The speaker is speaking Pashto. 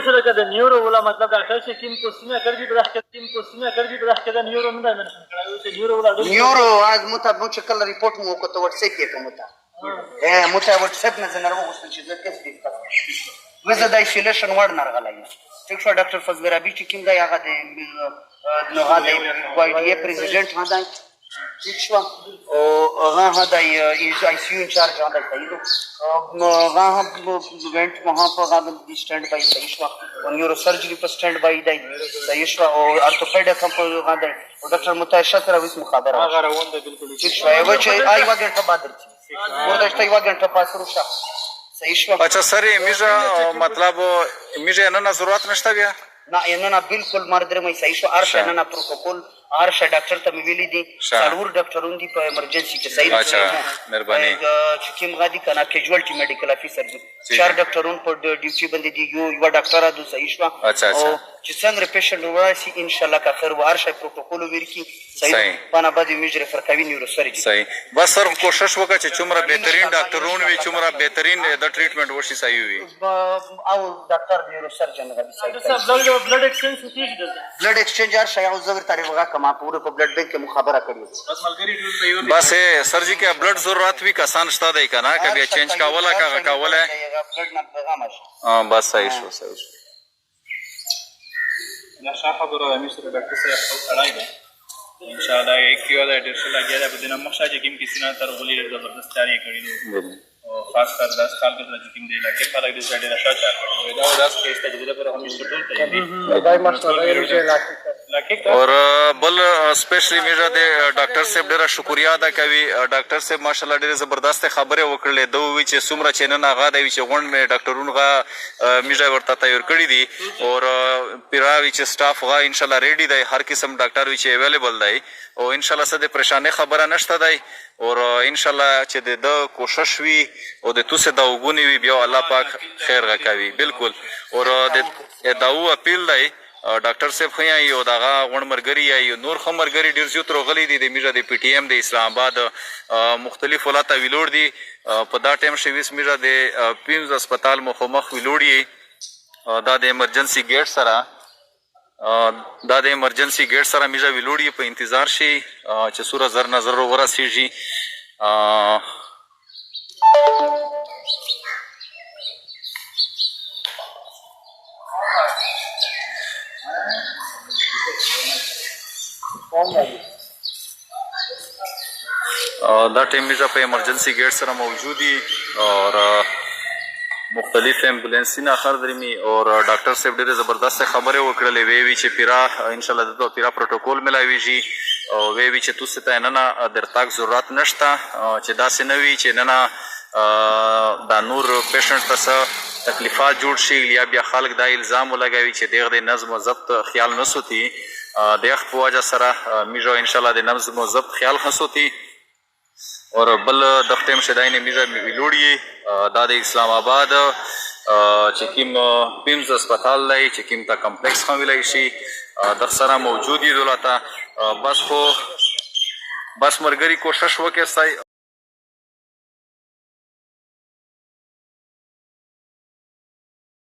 سره که د نیورو والا مطلب ډاکټر چې کوم کوسچنونه کړي په داسې کوم کوسچنونه کړي په داسې د نیورو نه منشن کړی چې نیورو والا نیورو از مطابق چې کله ریپورت مو وکړ ته واتساپ یې کوم ته مته واتساپ نه زنه وغوښتل چې زه کس دې وزه د ایسولیشن وړ نرغلای ټیک شو ډاکټر فضل ربی چې کوم دی هغه د نو هغه وایډي پریزیډنټ هدا ٹھیک شو او هغه د آی سی یو انچارج هغه دی वहाँ वेंट वहाँ पर गाँव स्टैंड बाई सही शवा और न्यूरो सर्जरी पर स्टैंड बाई दाई सही शवा और ऑर्थोपेडिक हम पर गाँव दाई और डॉक्टर मुताशा सर्विस मुखाबर है अगर वो बिल्कुल ठीक शवा वो चाहिए आई वाक़ घंटा बाद रही और दस्ता आई वाक़ घंटा पास रुशा सही शवा अच्छा सर मिजा मतलब मिजा ना ना ज़रूरत नश्ता गया ना ये ना बिल्कुल मर्दरे में सही शवा आर्शा ना प्रोटोकॉल आर्शा डॉक्टर तब मिली दी सालूर डॉक्टरों दी पर इमरजेंसी के सही अच्छा मेहरबानी चिकिम गादी करना कैजुअलिटी मेडिकल ऑफिसर 4 डॉक्टरों पर ड्यूटी बंदी दी युवा डॉक्टर आदू सही शवा अच्छा अच्छा चिसंग पेशेंट वासी इंशाल्लाह का खैर वार्षा प्रोटोकॉल विरकी सही पाना बादी मिजरे फरकावी न्यूरो सर्जरी सही बस सर कोशिश वका च चुमरा बेहतरीन डॉक्टरों वे चुमरा बेहतरीन द ट्रीटमेंट वशी सही हुई आओ डॉक्टर न्यूरो सर्जन का भी सही ब्लड एक्सचेंज होती है ब्लड एक्सचेंज यार शायद जबर तारीख वका कमा पूरे को ब्लड बैंक के मुखाबरा करिए बस सर जी के ब्लड जरूरत भी कसान स्ता दे का ना कभी चेंज का वाला है ब्लड ना पैगाम हां बस सही शो لا خبره مشر ډاکټر صاحب خپل سړی دی ان شاء الله یک یو د ډیر څه لګیا په دینه مخشه چې کوم کسی نه تر غولي زبردست جاری کړی دی او خاص کر داس خلک چې کوم دی لکه خلک د سړي راشا چا کړی دا داس کیس ته چې پر هم شټول ته دی دای ماشاءالله یې لکه اور بل سپیشلی میرا د ډاکټر صاحب ډیره شکریا ادا کوي ډاکټر صاحب ماشاءالله ډیره زبردست خبره وکړلې دوی چې سمره چینن هغه دی چې غون می ډاکټرونو غا میرا ورته تیار کړی دي اور پیراوی چې سټاف غا ان شاء الله ریډي دی هر قسم ډاکټر وی چې اویلیبل دی او ان شاء الله سده پریشانه خبره نشته دی اور ان شاء الله چې د کوشش وی او د توسه دا وګونی وی بیا الله پاک خیر غکوي بالکل اور د داو اپیل دی ډاکټر صاحب خو یې او دغه غون مرګري یا نور خمرګري ډیر زیات روغلي دي د میرا د پی ټی ایم د اسلام آباد مختلف ولاته ویلوړ دي په دا ټیم شویس میرا د پیمز هسپتال مخامخ ویلوړي دا د ایمرجنسي ګیټ سره دا د ایمرجنسي ګیټ سره میرا ویلوړي په انتظار شي چې سوره زر نظر ورسیږي دا ټیم میرا په ایمرجنسي ګیټ سره موجودي اور مختلف ایمبولینسونه اخر درمي اور ډاکټر صاحب ډېرې زبردست خبرې وکړلې وی چې پیرا ان شاء الله د پیرا پروتوکول ملاويږي او وی چې تاسو ته نه در تاک ضرورت نشته چې داسې نه وي چې نه دا نور پیشنټ ته تکلیفات جوړ شي یا بیا خلک دا الزام ولګوي چې دغه د نظم او ضبط خیال نه ساتي د وخت په وجه سره میجو ان شاء الله د نظم او ضبط خیال خسوتی اور بل د ختم شداینه میجا ویلوړي دا د اسلام آباد چې کوم پیمز هسپتال دی چې کوم تا کمپلیکس خو ویلای شي د سره موجودي دولته بس مرګري کوشش وکړئ